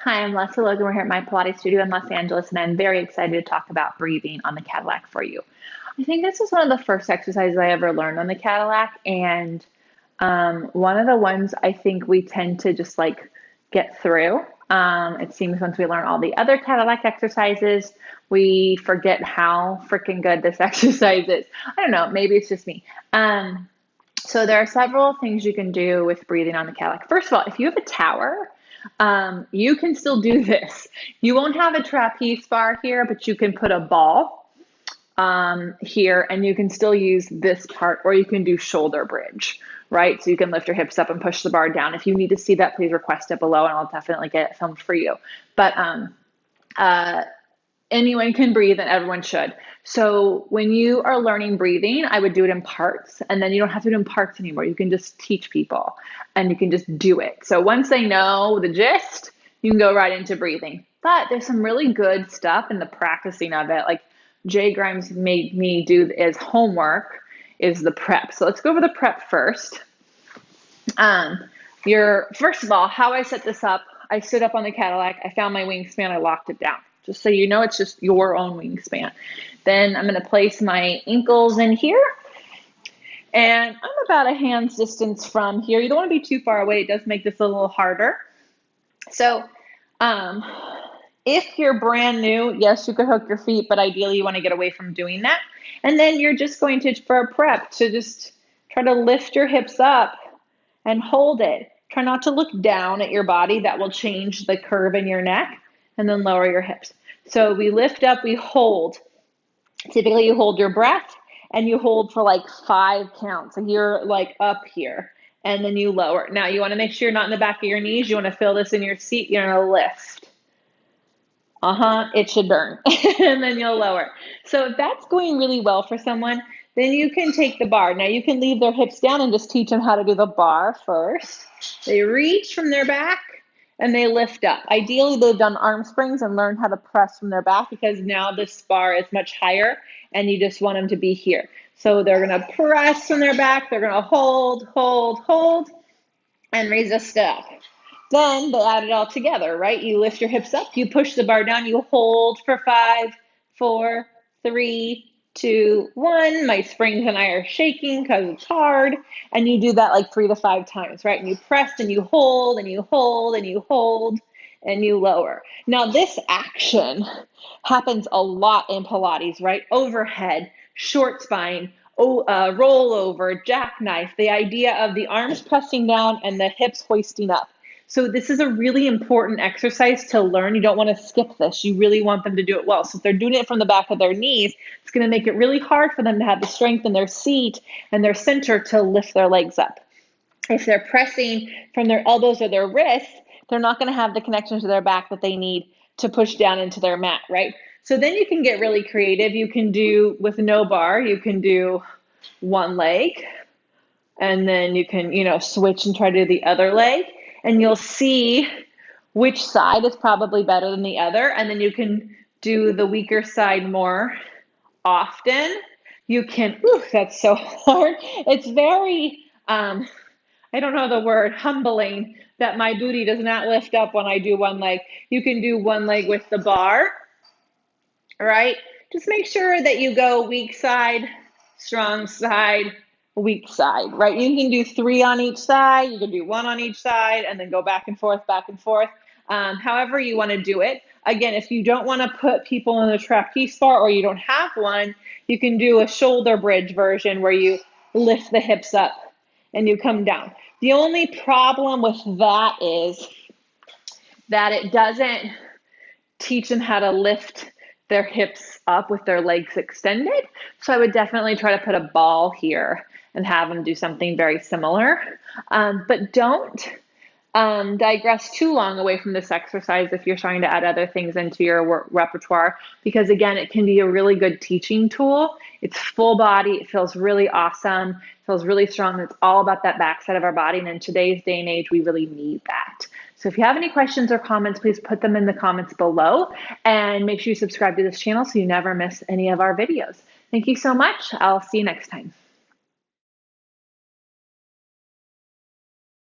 Hi, I'm Lesley Logan. We're here at my Pilates studio in Los Angeles, and I'm very excited to talk about breathing on the Cadillac for you. I think this is one of the first exercises I ever learned on the Cadillac, and one of the ones I think we tend to just like get through. It seems once we learn all the other Cadillac exercises, we forget how freaking good this exercise is. I don't know, maybe it's just me. So there are several things you can do with breathing on the Cadillac. First of all, if you have a tower, you can still do this. You won't have a trapeze bar here, but you can put a ball here and you can still use this part, or you can do shoulder bridge, right? So you can lift your hips up and push the bar down. If you need to see that, please request it below and I'll definitely get it filmed for you. But uh, anyone can breathe and everyone should. So when you are learning breathing, I would do it in parts, and then you don't have to do it in parts anymore. You can just teach people and you can just do it. So once they know the gist, you can go right into breathing. But there's some really good stuff in the practicing of it. Like Jay Grimes made me do as homework is the prep. So let's go over the prep first. First of all, how I set this up, I stood up on the Cadillac, I found my wingspan, I locked it down. Just so you know, it's just your own wingspan. Then I'm going to place my ankles in here. And I'm about a hand's distance from here. You don't want to be too far away. It does make this a little harder. So if you're brand new, yes, you could hook your feet, but ideally you want to get away from doing that. And then you're just going to, for a prep, to just try to lift your hips up and hold it. Try not to look down at your body. That will change the curve in your neck. And then lower your hips. So we lift up, we hold. Typically you hold your breath and you hold for like 5 counts. So you're like up here and then you lower. Now you want to make sure you're not in the back of your knees. You want to feel this in your seat. You're going to lift. It should burn. And then you'll lower. So if that's going really well for someone, then you can take the bar. Now you can leave their hips down and just teach them how to do the bar first. They reach from their back and they lift up. Ideally, they've done arm springs and learned how to press from their back, because now this bar is much higher and you just want them to be here. So they're going to press from their back. They're going to hold, hold, hold, and resist up. Then they add it all together, right? You lift your hips up, you push the bar down, you hold for 5, 4, 3, 2, 1. My springs and I are shaking because it's hard. And you do that like 3 to 5 times, right? And you press and you hold and you hold and you hold and you lower. Now this action happens a lot in Pilates, right? Overhead, short spine, roll over, jackknife, the idea of the arms pressing down and the hips hoisting up. So this is a really important exercise to learn. You don't want to skip this. You really want them to do it well. So if they're doing it from the back of their knees, it's going to make it really hard for them to have the strength in their seat and their center to lift their legs up. If they're pressing from their elbows or their wrists, they're not going to have the connection to their back that they need to push down into their mat, right? So then you can get really creative. You can do, with no bar, you can do one leg, and then you can, switch and try to do the other leg. And you'll see which side is probably better than the other. And then you can do the weaker side more often. You can, that's so hard. It's very, I don't know the word, humbling that my booty does not lift up when I do one leg. You can do one leg with the bar, right? Just make sure that you go weak side, strong side, weak side, right? You can do 3 on each side, you can do 1 on each side, and then go back and forth, however you want to do it. Again, if you don't want to put people in the trapeze bar or you don't have one, you can do a shoulder bridge version where you lift the hips up and you come down. The only problem with that is that it doesn't teach them how to lift their hips up with their legs extended. So I would definitely try to put a ball here and have them do something very similar. But don't digress too long away from this exercise if you're trying to add other things into your repertoire, because again, it can be a really good teaching tool. It's full body. It feels really awesome. It feels really strong. It's all about that backside of our body. And in today's day and age, we really need that. So if you have any questions or comments, please put them in the comments below, and make sure you subscribe to this channel so you never miss any of our videos. Thank you so much. I'll see you next time.